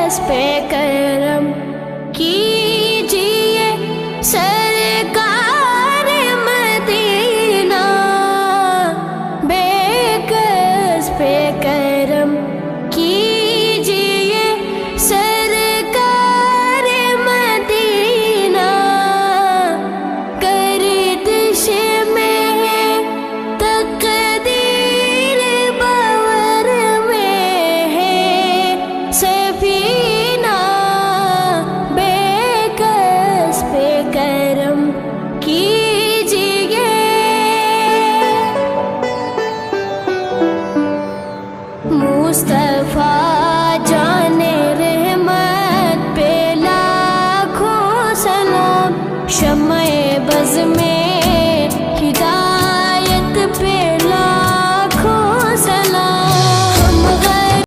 کس پہ کرم کیجیے سرکار مدینہ، بے کس پہ کرم کیجیے سرکار مدینہ، گردش میں ہے تقدیر، باور میں ہے سفینہ، بے کس پہ کرم کیجیے۔ مصطفیٰ